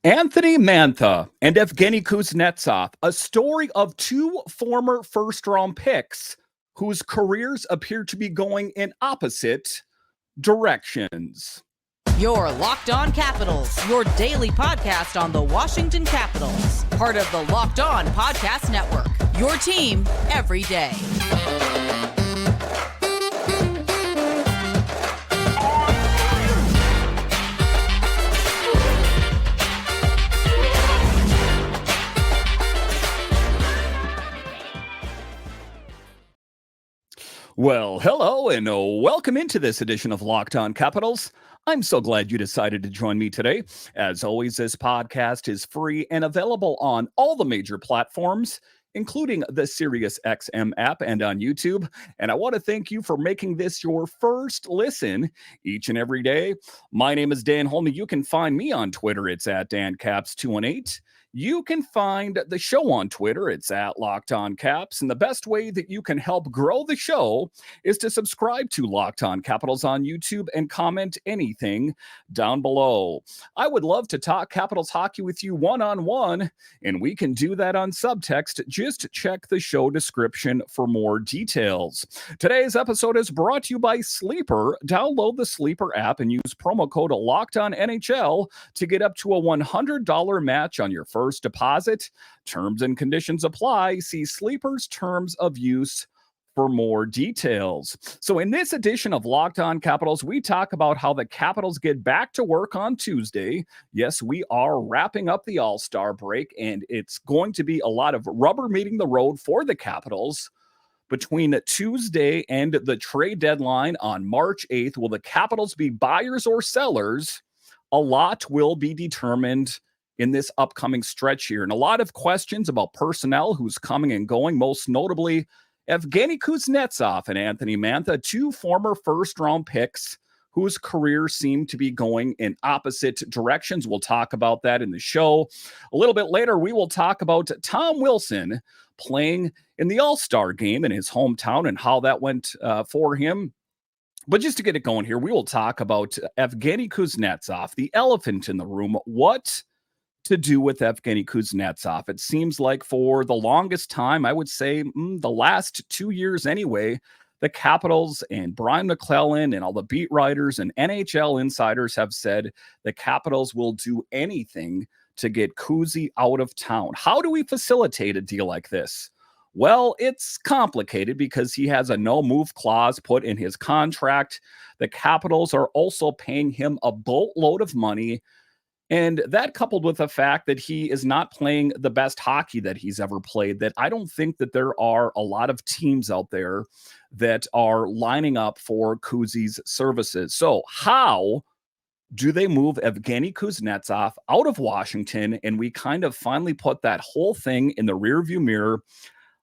Anthony Mantha and Evgeny Kuznetsov, a story of two former first round picks whose careers appear to be going in opposite directions. Your Locked On Capitals, your daily podcast on the Washington Capitals, part of the Locked On Podcast Network, your team every day. Well, hello and welcome into this edition of Locked On Capitals. I'm so glad you decided to join me today. As always, this podcast is free and available on all the major platforms, including the SiriusXM app and on YouTube. And I want to thank you for making this your first listen each and every day. My name is Dan Holme. You can find me on Twitter. It's at DanCaps218. You can find the show on Twitter. It's at Locked On Caps. And the best way that you can help grow the show is to subscribe to Locked On Capitals on YouTube and comment anything down below. I would love to talk Capitals hockey with you one-on-one, and we can do that on subtext. Just check the show description for more details. Today's episode is brought to you by Sleeper. Download the Sleeper app and use promo code LOCKEDONNHL to get up to a $100 match on your first deposit. Terms and conditions apply. See Sleeper's terms of use for more details. So in this edition of Locked On Capitals, we talk about how the Capitals get back to work on Tuesday. Yes, we are wrapping up the All-Star break, and it's going to be a lot of rubber meeting the road for the Capitals. Between Tuesday and the trade deadline on March 8th, will the Capitals be buyers or sellers? A lot will be determined in this upcoming stretch here. And a lot of questions about personnel, who's coming and going, most notably Evgeny Kuznetsov and Anthony Mantha, two former first-round picks whose careers seem to be going in opposite directions. We'll talk about that in the show. A little bit later, we will talk about Tom Wilson playing in the All-Star game in his hometown and how that went for him. But just to get it going here, we will talk about Evgeny Kuznetsov, the elephant in the room. What to do with Evgeny Kuznetsov? It seems like for the longest time, I would say the last 2 years anyway, the Capitals and Brian McClellan and all the beat writers and NHL insiders have said the Capitals will do anything to get Kuzi out of town. How do we facilitate a deal like this? Well, it's complicated because he has a no-move clause put in his contract. The Capitals are also paying him a boatload of money. And that, coupled with the fact that he is not playing the best hockey that he's ever played, that I don't think that there are a lot of teams out there that are lining up for Kuzi's services. So how do they move Evgeny Kuznetsov out of Washington? And we kind of finally put that whole thing in the rearview mirror.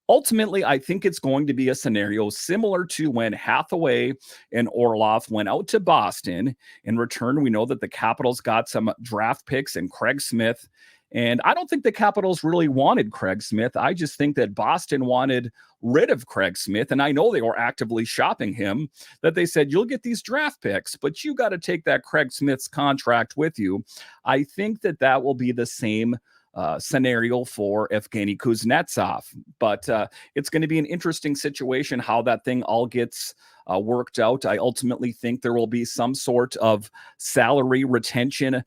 Ultimately, I think it's going to be a scenario similar to when Hathaway and Orlov went out to Boston. In return, we know that the Capitals got some draft picks and Craig Smith. And I don't think the Capitals really wanted Craig Smith. I just think that Boston wanted rid of Craig Smith. And I know they were actively shopping him, that they said, you'll get these draft picks, but you got to take that Craig Smith's contract with you. I think that that will be the same scenario for Evgeny Kuznetsov. But it's going to be an interesting situation how that thing all gets worked out. I ultimately think there will be some sort of salary retention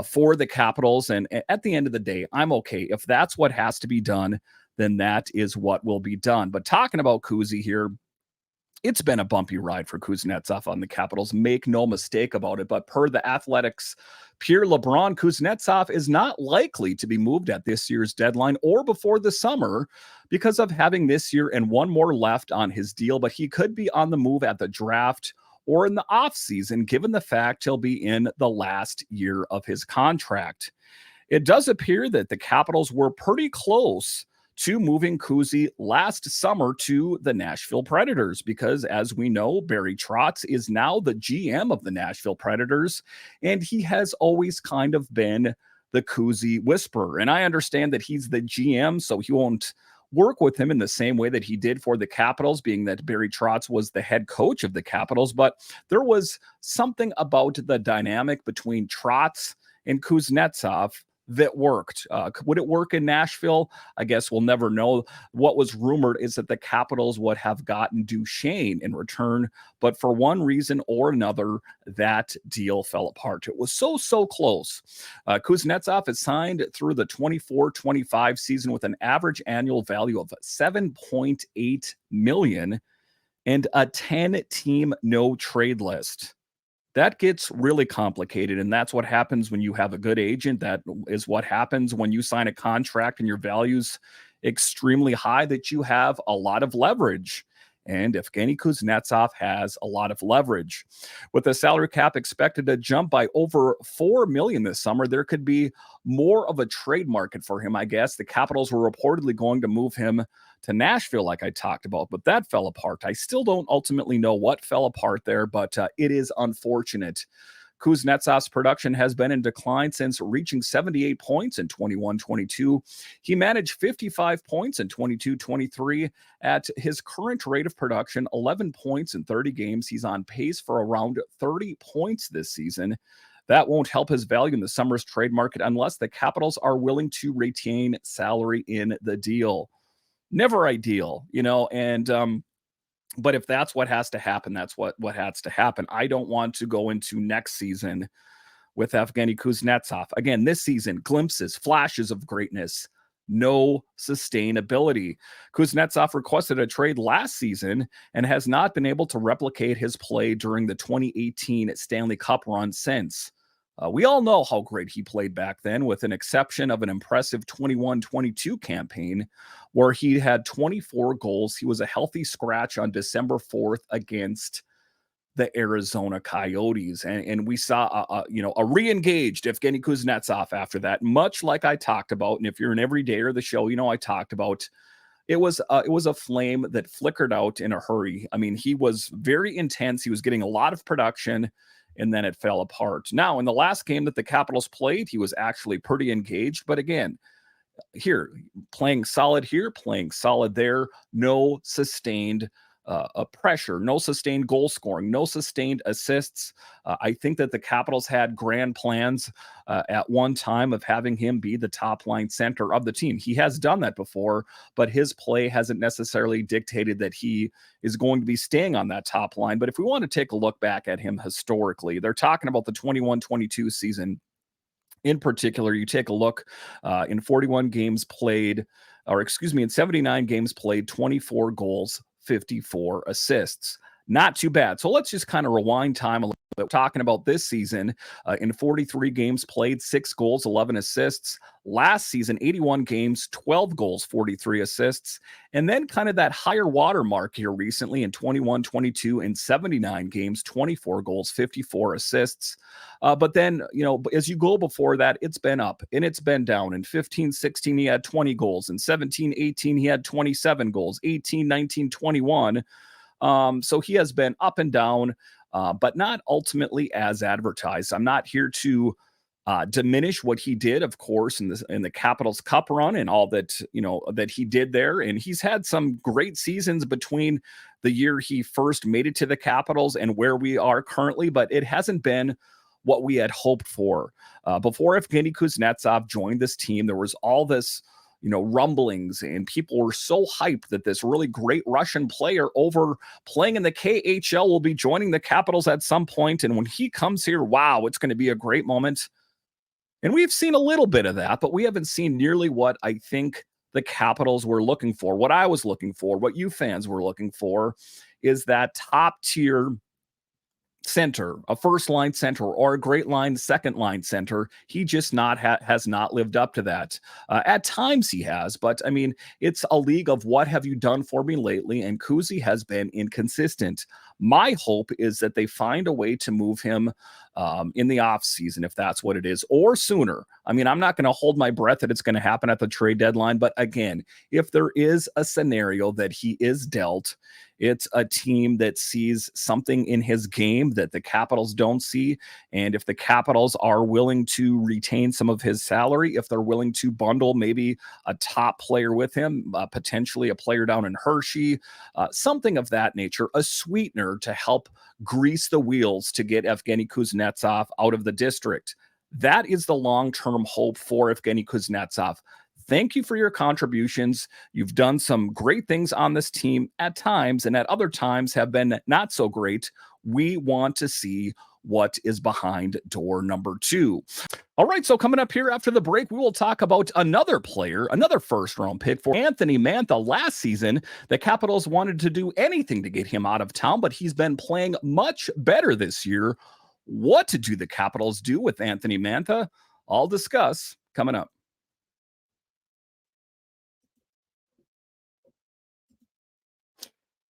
for the Capitals. And at the end of the day, I'm okay. If that's what has to be done, then that is what will be done. But talking about Kuzi here, it's been a bumpy ride for Kuznetsov on the Capitals. Make no mistake about it. But per the Athletic's Pierre LeBrun, Kuznetsov is not likely to be moved at this year's deadline or before the summer because of having this year and one more left on his deal. But he could be on the move at the draft or in the offseason, given the fact he'll be in the last year of his contract. It does appear that the Capitals were pretty close to moving Kuzi last summer to the Nashville Predators because, as we know, Barry Trotz is now the GM of the Nashville Predators, and he has always kind of been the Kuzi whisperer. And I understand that he's the GM, so he won't work with him in the same way that he did for the Capitals, being that Barry Trotz was the head coach of the Capitals. But there was something about the dynamic between Trotz and Kuznetsov that worked. Would it work in Nashville? I guess we'll never know. What was rumored is that the Capitals would have gotten Duchesne in return, but for one reason or another, that deal fell apart. It was so close. Kuznetsov is signed through the 24-25 season with an average annual value of $7.8 million and a 10-team no-trade list. That gets really complicated, and that's what happens when you have a good agent. That is what happens when you sign a contract and your value's extremely high, that you have a lot of leverage. And Evgeny Kuznetsov has a lot of leverage. With the salary cap expected to jump by over $4 million this summer, there could be more of a trade market for him, I guess. The Capitals were reportedly going to move him to Nashville, like I talked about, but that fell apart. I still don't ultimately know what fell apart there, but it is unfortunate. Kuznetsov's production has been in decline since reaching 78 points in 21-22. He managed 55 points in 22-23. At his current rate of production, 11 points in 30 games, he's on pace for around 30 points this season. That won't help his value in the summer's trade market unless the Capitals are willing to retain salary in the deal. Never ideal, and but if that's what has to happen, that's what has to happen. I don't want to go into next season with Evgeny Kuznetsov. Again, this season, glimpses, flashes of greatness, no sustainability. Kuznetsov requested a trade last season and has not been able to replicate his play during the 2018 Stanley Cup run since. We all know how great he played back then, with an exception of an impressive 21-22 campaign where he had 24 goals. He was a healthy scratch on December 4th against the Arizona Coyotes. And we saw a re-engaged Evgeny Kuznetsov after that, much like I talked about. And if you're an everydayer of the show, I talked about it was a flame that flickered out in a hurry. I mean, he was very intense. He was getting a lot of production, and then it fell apart. Now, in the last game that the Capitals played, he was actually pretty engaged. But again, here, playing solid here, playing solid there, no sustained pressure, no sustained goal scoring, no sustained assists. I think that the Capitals had grand plans at one time of having him be the top line center of the team. He has done that before, but his play hasn't necessarily dictated that he is going to be staying on that top line. But if we want to take a look back at him historically, they're talking about the 21-22 season. In particular, you take a look in 41 games played, in 79 games played, 24 goals, 54 assists. Not too bad. So let's just kind of rewind time a little bit. We're talking about this season. In 43 games played, 6 goals, 11 assists. Last season, 81 games, 12 goals, 43 assists. And then kind of that higher water mark here recently in 21-22 in 79 games, 24 goals, 54 assists. But then, as you go before that, it's been up and it's been down. In 15-16, he had 20 goals. In 17-18, he had 27 goals. 18-19, 21. So he has been up and down, but not ultimately as advertised. I'm not here to diminish what he did, of course, in the Capitals Cup run and all that, that he did there. And he's had some great seasons between the year he first made it to the Capitals and where we are currently, but it hasn't been what we had hoped for. Before Evgeny Kuznetsov joined this team, there was all this rumblings, and people were so hyped that this really great Russian player over playing in the KHL will be joining the Capitals at some point. And when he comes here, wow, it's going to be a great moment. And we've seen a little bit of that, but we haven't seen nearly what I think the Capitals were looking for, what I was looking for, what you fans were looking for, is that top tier center, a first line center, or a great line second line center. He just has not lived up to that. At times he has, but I mean, it's a league of what have you done for me lately, and Kuzi has been inconsistent. My hope is that they find a way to move him in the offseason, if that's what it is, or sooner. I mean, I'm not going to hold my breath that it's going to happen at the trade deadline, but again, if there is a scenario that he is dealt, it's a team that sees something in his game that the Capitals don't see. And if the Capitals are willing to retain some of his salary, if they're willing to bundle maybe a top player with him, potentially a player down in Hershey, something of that nature, a sweetener to help grease the wheels to get Evgeny Kuznetsov out of the district. That is the long-term hope for Evgeny Kuznetsov. Thank you for your contributions. You've done some great things on this team at times, and at other times have been not so great. We want to see what is behind door number 2. All right, so coming up here after the break, we will talk about another player, another first-round pick for Anthony Mantha. Last season, the Capitals wanted to do anything to get him out of town, but he's been playing much better this year. What do the Capitals do with Anthony Mantha? I'll discuss coming up.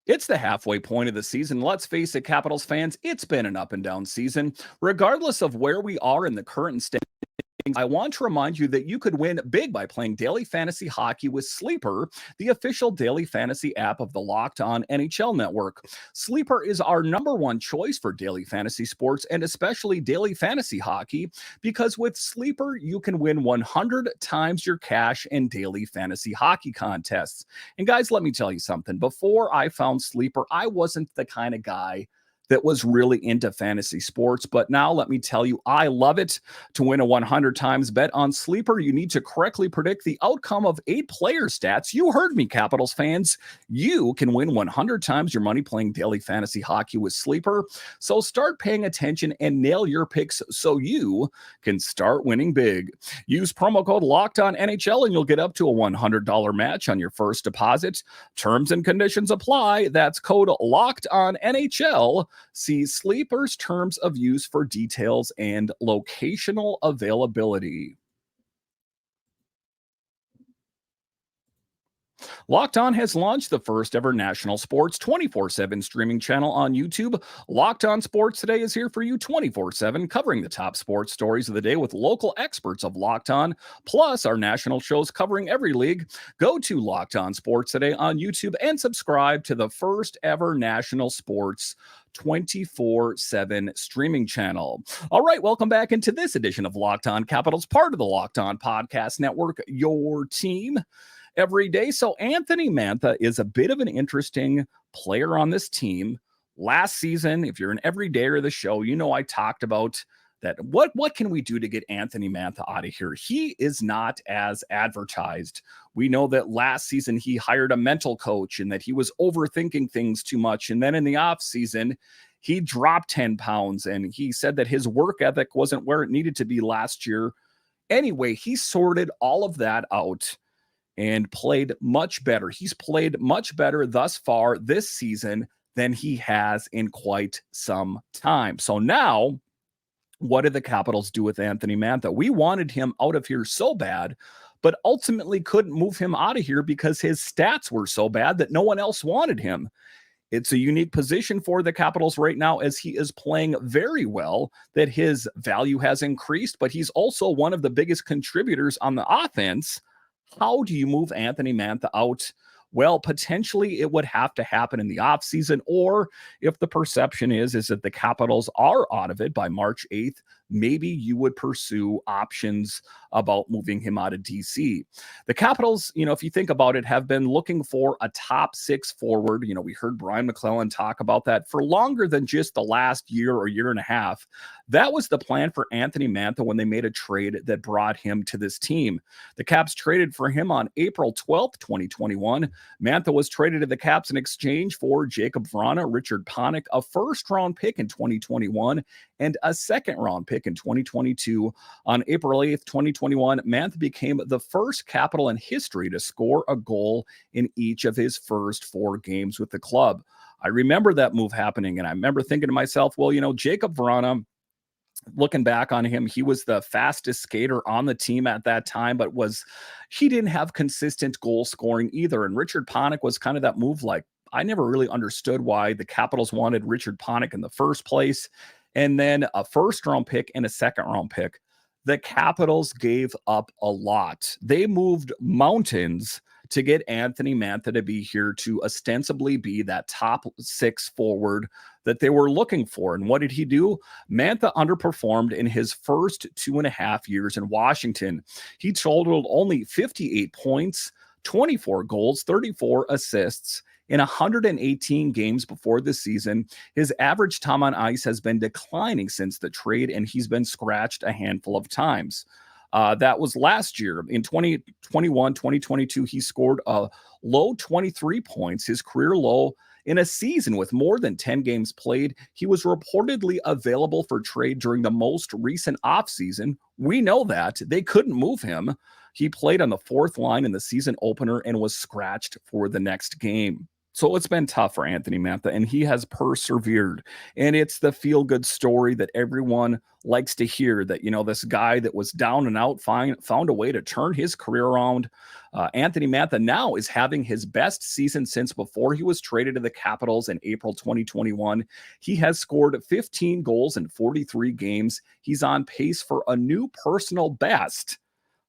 It's the halfway point of the season. Let's face it, Capitals fans, it's been an up and down season. Regardless of where we are in the current state, I want to remind you that you could win big by playing daily fantasy hockey with Sleeper, the official daily fantasy app of the Locked On NHL Network. Sleeper is our number one choice for daily fantasy sports and especially daily fantasy hockey because with Sleeper, you can win 100 times your cash in daily fantasy hockey contests. And guys, let me tell you something. Before I found Sleeper, I wasn't the kind of guy that was really into fantasy sports. But now let me tell you, I love it. To win a 100 times bet on Sleeper, you need to correctly predict the outcome of 8 player stats. You heard me, Capitals fans. You can win 100 times your money playing daily fantasy hockey with Sleeper. So start paying attention and nail your picks so you can start winning big. Use promo code LOCKEDONNHL and you'll get up to a $100 match on your first deposit. Terms and conditions apply. That's code LOCKEDONNHL. See Sleeper's terms of use for details and locational availability. Locked On has launched the first ever national sports 24/7 streaming channel on YouTube. Locked On Sports Today is here for you 24/7, covering the top sports stories of the day with local experts of Locked On, plus our national shows covering every league. Go to Locked On Sports Today on YouTube and subscribe to the first ever national sports 24/7 streaming channel. All right, welcome back into this edition of Locked On Capitals, part of the Locked On Podcast Network, your team every day. So Anthony Mantha is a bit of an interesting player on this team. Last season, if you're an everydayer of the show, you know I talked about that. What can we do to get Anthony Mantha out of here? He is not as advertised. We know that last season he hired a mental coach and that he was overthinking things too much. And then in the off season, he dropped 10 pounds and he said that his work ethic wasn't where it needed to be last year. Anyway, he sorted all of that out and played much better. He's played much better thus far this season than he has in quite some time. So now, what did the Capitals do with Anthony Mantha? We wanted him out of here so bad, but ultimately couldn't move him out of here because his stats were so bad that no one else wanted him. It's a unique position for the Capitals right now as he is playing very well, that his value has increased, but he's also one of the biggest contributors on the offense. How do you move Anthony Mantha out? Well, potentially it would have to happen in the offseason, or if the perception is that the Capitals are out of it by March 8th, maybe you would pursue options about moving him out of DC. The Capitals, if you think about it, have been looking for a top 6 forward. We heard Brian McClellan talk about that for longer than just the last year or year and a half. That was the plan for Anthony Mantha when they made a trade that brought him to this team. The Caps traded for him on April 12th, 2021. Mantha was traded to the Caps in exchange for Jacob Vrana, Richard Panik, a first-round pick in 2021, and a second-round pick in 2022. On April 8th, 2021, Mantha became the first Capital in history to score a goal in each of his first 4 games with the club. I remember that move happening, and I remember thinking to myself, well, Jacob Vrana, looking back on him, he was the fastest skater on the team at that time, but he didn't have consistent goal scoring either. And Richard Panik was kind of that move. Like, I never really understood why the Capitals wanted Richard Panik in the first place. And then a first-round pick and a second-round pick. The Capitals gave up a lot. They moved mountains to get Anthony Mantha to be here to ostensibly be that top 6 forward that they were looking for. And what did he do? Mantha underperformed in his first 2.5 years in Washington. He totaled only 58 points, 24 goals, 34 assists In 118 games before this season, his average time on ice has been declining since the trade, and he's been scratched a handful of times. That was last year. In 2021, 2022, he scored a low 23 points, his career low in a season with more than 10 games played. He was reportedly available for trade during the most recent offseason. We know that. They couldn't move him. He played on the fourth line in the season opener and was scratched for the next game. So it's been tough for Anthony Mantha, and he has persevered. And it's the feel-good story that everyone likes to hear, that, this guy that was down and out found a way to turn his career around. Anthony Mantha now is having his best season since before he was traded to the Capitals in April 2021. He has scored 15 goals in 43 games. He's on pace for a new personal best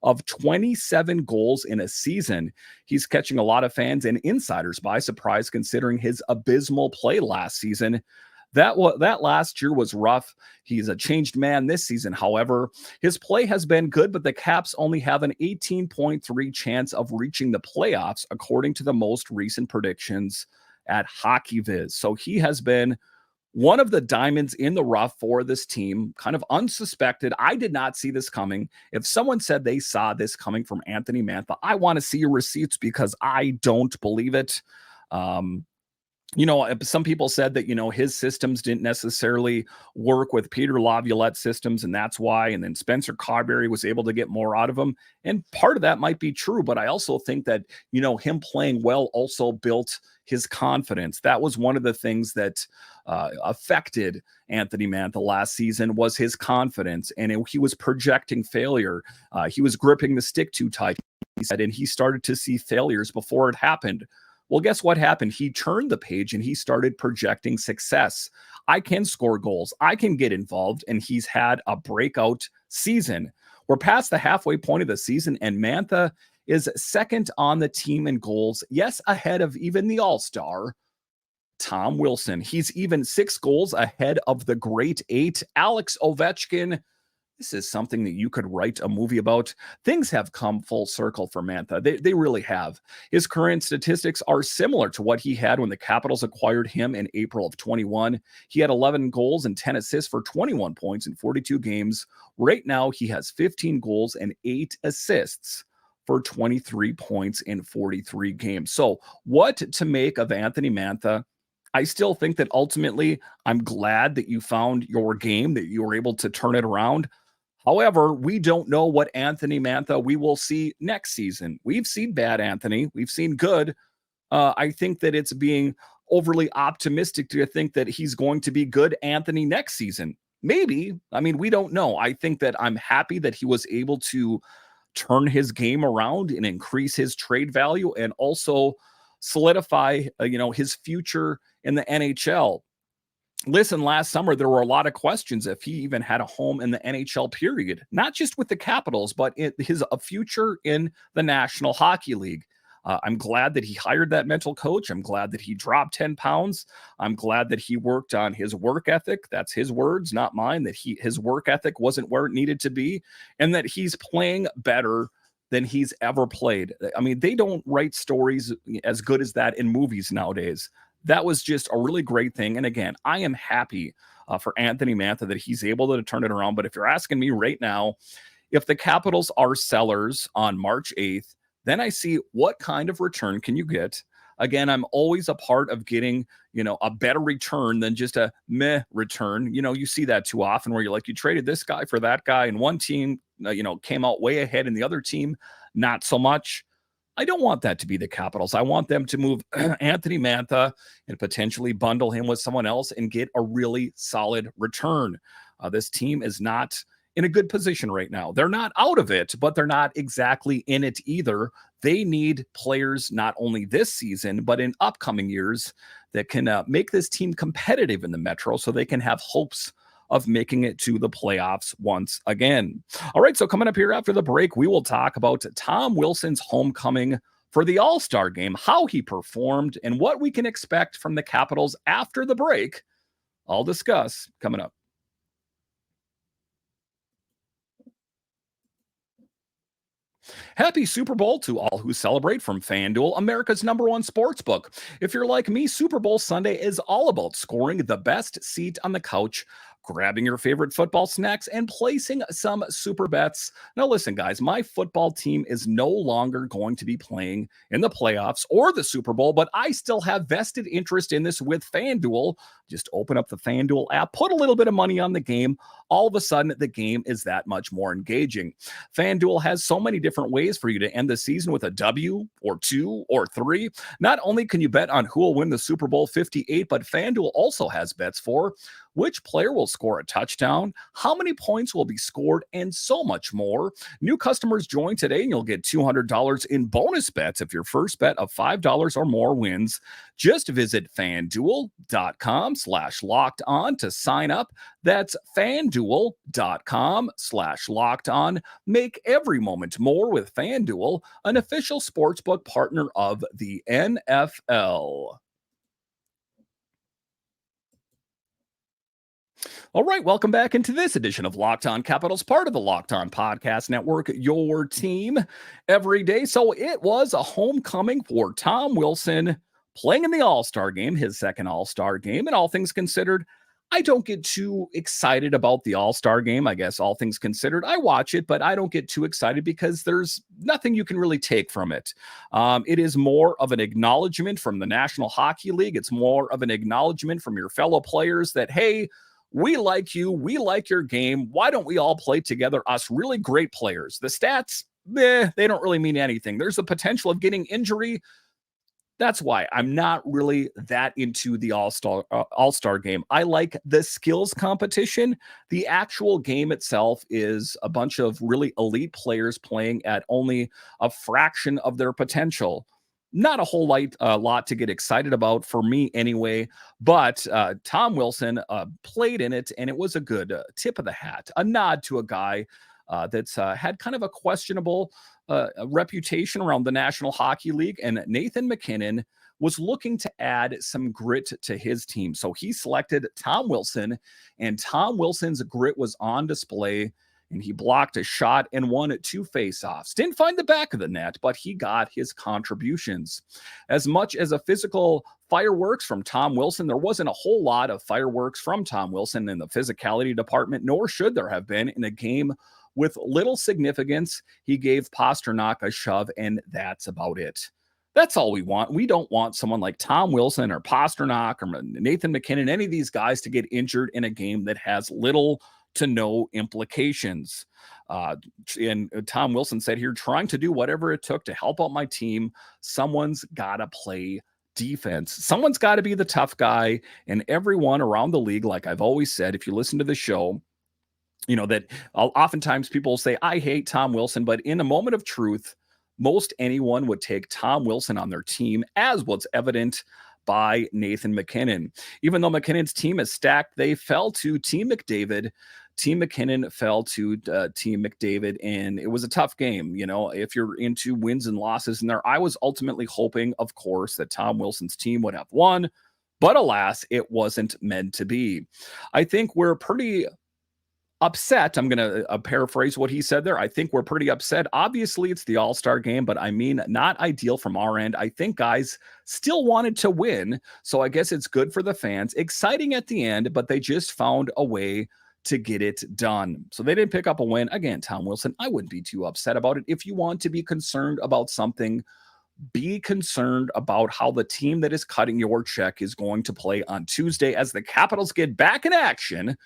of 27 goals in a season. He's catching a lot of fans and insiders by surprise, considering his abysmal play last season. That last year was rough. He's a changed man this season. However, his play has been good, but the Caps only have an 18.3 chance of reaching the playoffs, according to the most recent predictions at HockeyViz. So he has been one of the diamonds in the rough for this team, kind of unsuspected. I did not see this coming. If someone said they saw this coming from Anthony Mantha, I want to see your receipts, because I don't believe it. Some people said that, his systems didn't necessarily work with Peter Laviolette's systems, and that's why. And then Spencer Carberry was able to get more out of him. And part of that might be true, but I also think that, him playing well also built his confidence. That was one of the things that affected Anthony Mantha last season, was his confidence. And he was projecting failure. He was gripping the stick too tight, he said, and he started to see failures before it happened. Well, guess what happened? He turned the page and he started projecting success. I can score goals. I can get involved. And he's had a breakout season. We're past the halfway point of the season, and Mantha is second on the team in goals. Yes, ahead of even the all-star, Tom Wilson. He's even 6 goals ahead of the great 8, Alex Ovechkin. This is something that you could write a movie about. Things have come full circle for Mantha. They really have. His current statistics are similar to what he had when the Capitals acquired him in April of 21. He had 11 goals and 10 assists for 21 points in 42 games. Right now, he has 15 goals and 8 assists for 23 points in 43 games. So what to make of Anthony Mantha? I still think that ultimately, I'm glad that you found your game, that you were able to turn it around. However, we don't know what Anthony Mantha we will see next season. We've seen bad Anthony. We've seen good. I think that it's being overly optimistic to think that he's going to be good Anthony next season. Maybe. I mean, we don't know. I think that I'm happy that he was able to turn his game around and increase his trade value, and also solidify, his future in the NHL. Listen, last summer, there were a lot of questions if he even had a home in the NHL, period. Not just with the Capitals, but a future in the National Hockey League. I'm glad that he hired that mental coach. I'm glad that he dropped 10 pounds. I'm glad that he worked on his work ethic. That's his words, not mine, that his work ethic wasn't where it needed to be, and that he's playing better than he's ever played. I mean, they don't write stories as good as that in movies nowadays. That was just a really great thing. And again, I am happy for Anthony Mantha that he's able to turn it around. But if you're asking me right now, if the Capitals are sellers on March 8th, then I see what kind of return can you get. Again, I'm always a part of getting, a better return than just a meh return. You see that too often where you traded this guy for that guy, and one team, came out way ahead and the other team, not so much. I don't want that to be the Capitals. I want them to move Anthony Mantha and potentially bundle him with someone else and get a really solid return. This team is not in a good position right now. They're not out of it, but they're not exactly in it either. They need players not only this season, but in upcoming years that can make this team competitive in the Metro, so they can have hopes of making it to the playoffs once again. All right, so coming up here after the break, we will talk about Tom Wilson's homecoming for the All-Star game, how he performed, and what we can expect from the Capitals after the break. I'll discuss coming up. Happy Super Bowl to all who celebrate from FanDuel, America's #1 sportsbook. If you're like me, Super Bowl Sunday is all about scoring the best seat on the couch, grabbing your favorite football snacks, and placing some super bets. Now, listen, guys, my football team is no longer going to be playing in the playoffs or the Super Bowl, but I still have vested interest in this with FanDuel. Just open up the FanDuel app, put a little bit of money on the game. All of a sudden, the game is that much more engaging. FanDuel has so many different ways for you to end the season with a W or 2 or 3. Not only can you bet on who will win the Super Bowl 58, but FanDuel also has bets for which player will score a touchdown, how many points will be scored, and so much more. New customers join today and you'll get $200 in bonus bets if your first bet of $5 or more wins. Just visit fanduel.com/locked on to sign up. That's fanduel.com/locked on. Make every moment more with FanDuel, an official sportsbook partner of the NFL. All right, welcome back into this edition of Locked On Capitals, part of the Locked On Podcast Network, your team every day. So it was a homecoming for Tom Wilson playing in the All-Star game, his second All-Star game. And all things considered, I don't get too excited about the All-Star game. I guess all things considered, I watch it, but I don't get too excited because there's nothing you can really take from it. It is more of an acknowledgement from the National Hockey League. It's more of an acknowledgement from your fellow players that, hey, we like you. We like your game. Why don't we all play together? Us really great players. The stats, they don't really mean anything. There's the potential of getting injury. That's why I'm not really that into the All-Star game. I like the skills competition. The actual game itself is a bunch of really elite players playing at only a fraction of their potential. Not a whole lot to get excited about for me anyway, but Tom Wilson played in it, and it was a good tip of the hat, a nod to a guy that's had kind of a questionable reputation around the National Hockey League, and Nathan MacKinnon was looking to add some grit to his team. So he selected Tom Wilson, and Tom Wilson's grit was on display, and he blocked a shot and won 2 faceoffs. Didn't find the back of the net, but he got his contributions. As much as a physical fireworks from Tom Wilson, there wasn't a whole lot of fireworks from Tom Wilson in the physicality department, nor should there have been in a game with little significance. He gave Pastrnak a shove, and that's about it. That's all we want. We don't want someone like Tom Wilson or Pastrnak or Nathan MacKinnon, any of these guys to get injured in a game that has little to no implications. And Tom Wilson said here, trying to do whatever it took to help out my team. Someone's got to play defense. Someone's got to be the tough guy. And everyone around the league, like I've always said, if you listen to the show, you know that oftentimes people say, I hate Tom Wilson, but in a moment of truth, most anyone would take Tom Wilson on their team, as was evident by Nathan MacKinnon. Even though McKinnon's team is stacked, they fell to Team McDavid. Team MacKinnon fell to Team McDavid, and it was a tough game. You know, if you're into wins and losses in there, I was ultimately hoping, of course, that Tom Wilson's team would have won, but alas, it wasn't meant to be. I think we're pretty upset. I'm going to paraphrase what he said there. I think we're pretty upset. Obviously, it's the All-Star game, but I mean, not ideal from our end. I think guys still wanted to win, so I guess it's good for the fans. Exciting at the end, but they just found a way to get it done. So they didn't pick up a win. Again, Tom Wilson, I wouldn't be too upset about it. If you want to be concerned about something, be concerned about how the team that is cutting your check is going to play on Tuesday as the Capitals get back in action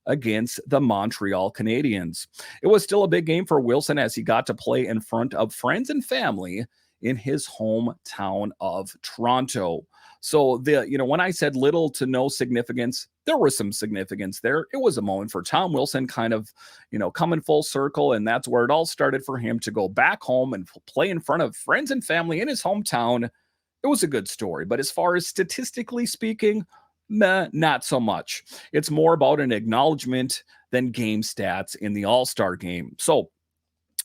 against the Montreal Canadiens. It was still a big game for Wilson as he got to play in front of friends and family in his hometown of Toronto. So when I said little to no significance, there was some significance there. It was a moment for Tom Wilson kind of, coming full circle. And that's where it all started for him to go back home and play in front of friends and family in his hometown. It was a good story. But as far as statistically speaking, not so much. It's more about an acknowledgement than game stats in the All-Star game. So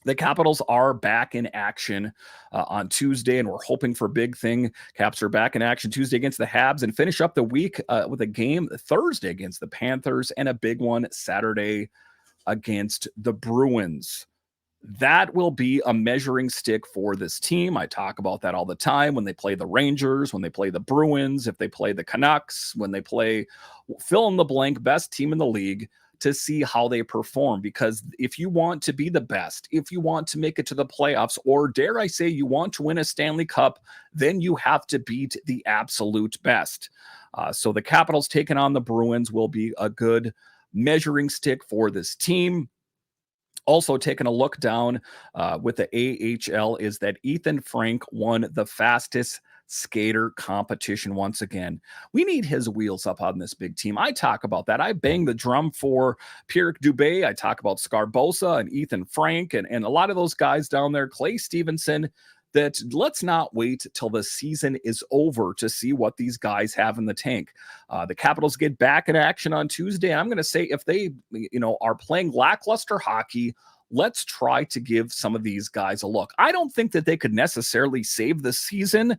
the Capitals are back in action on Tuesday, and we're hoping for a big thing. Caps are back in action Tuesday against the Habs and finish up the week with a game Thursday against the Panthers and a big one Saturday against the Bruins. That will be a measuring stick for this team. I talk about that all the time when they play the Rangers, when they play the Bruins, if they play the Canucks, when they play fill in the blank best team in the league, to see how they perform. Because if you want to be the best, if you want to make it to the playoffs, or dare I say you want to win a Stanley Cup, then you have to beat the absolute best. So the Capitals taking on the Bruins will be a good measuring stick for this team. Also, taking a look down with the AHL is that Ethan Frank won the fastest skater competition once again. We need his wheels up on this big team. I talk about that. I bang the drum for Pierre Dubé. I talk about Scarbosa and Ethan Frank and a lot of those guys down there, Clay Stevenson, that let's not wait till the season is over to see what these guys have in the tank. The Capitals get back in action on Tuesday. I'm going to say if they, are playing lackluster hockey, let's try to give some of these guys a look. I don't think that they could necessarily save the season,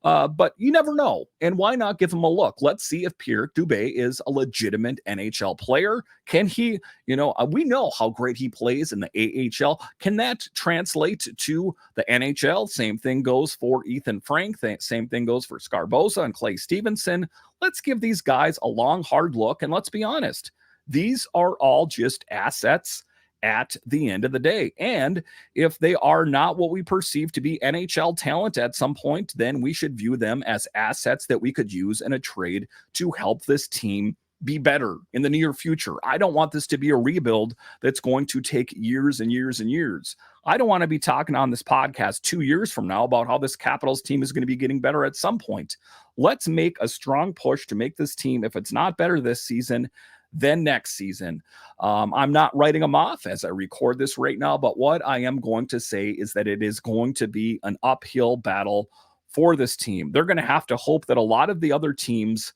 but you never know. And why not give him a look? Let's see if Pierre Dubé is a legitimate NHL player. Can he, we know how great he plays in the AHL. Can that translate to the NHL? Same thing goes for Ethan Frank. Same thing goes for Scarbosa and Clay Stevenson. Let's give these guys a long, hard look. And let's be honest, these are all just assets at the end of the day. And if they are not what we perceive to be NHL talent at some point, then we should view them as assets that we could use in a trade to help this team be better in the near future. I don't want this to be a rebuild that's going to take years and years and years. I don't want to be talking on this podcast 2 years from now about how this Capitals team is going to be getting better at some point. Let's make a strong push to make this team, if it's not better this season, then next season. I'm not writing them off as I record this right now, but what I am going to say is that it is going to be an uphill battle for this team. They're going to have to hope that a lot of the other teams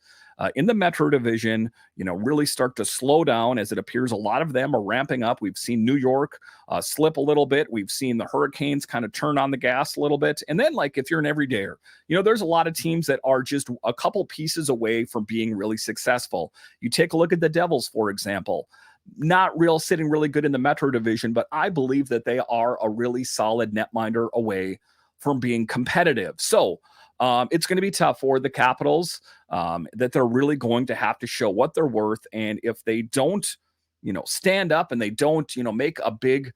in the Metro Division, really start to slow down, as it appears a lot of them are ramping up. We've seen New York slip a little bit. We've seen the Hurricanes kind of turn on the gas a little bit. And then, like, if you're an everydayer, there's a lot of teams that are just a couple pieces away from being really successful. You take a look at the Devils, for example. Not sitting really good in the Metro Division, but I believe that they are a really solid netminder away from being competitive. So it's going to be tough for the Capitals, that they're really going to have to show what they're worth. And if they don't, stand up and they don't, make a big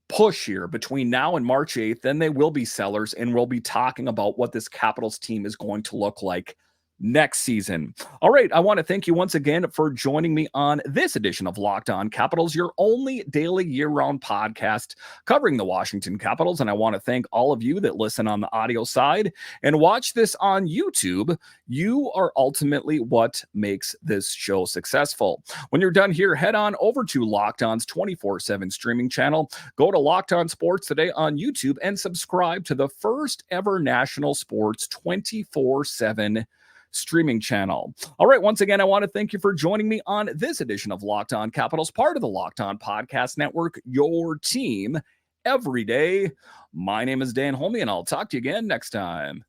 push here between now and March 8th, then they will be sellers, and we'll be talking about what this Capitals team is going to look like next season. All right. I want to thank you once again for joining me on this edition of Locked On Capitals, your only daily year-round podcast covering the Washington Capitals. And I want to thank all of you that listen on the audio side and watch this on YouTube. You are ultimately what makes this show successful. When you're done here, head on over to Locked On's 24/7 streaming channel. Go to Locked On Sports today on YouTube and subscribe to the first ever national sports 24/7 streaming channel. All right. Once again, I want to thank you for joining me on this edition of Locked On Capitals, part of the Locked On Podcast Network, your team every day. My name is Dan Holme, and I'll talk to you again next time.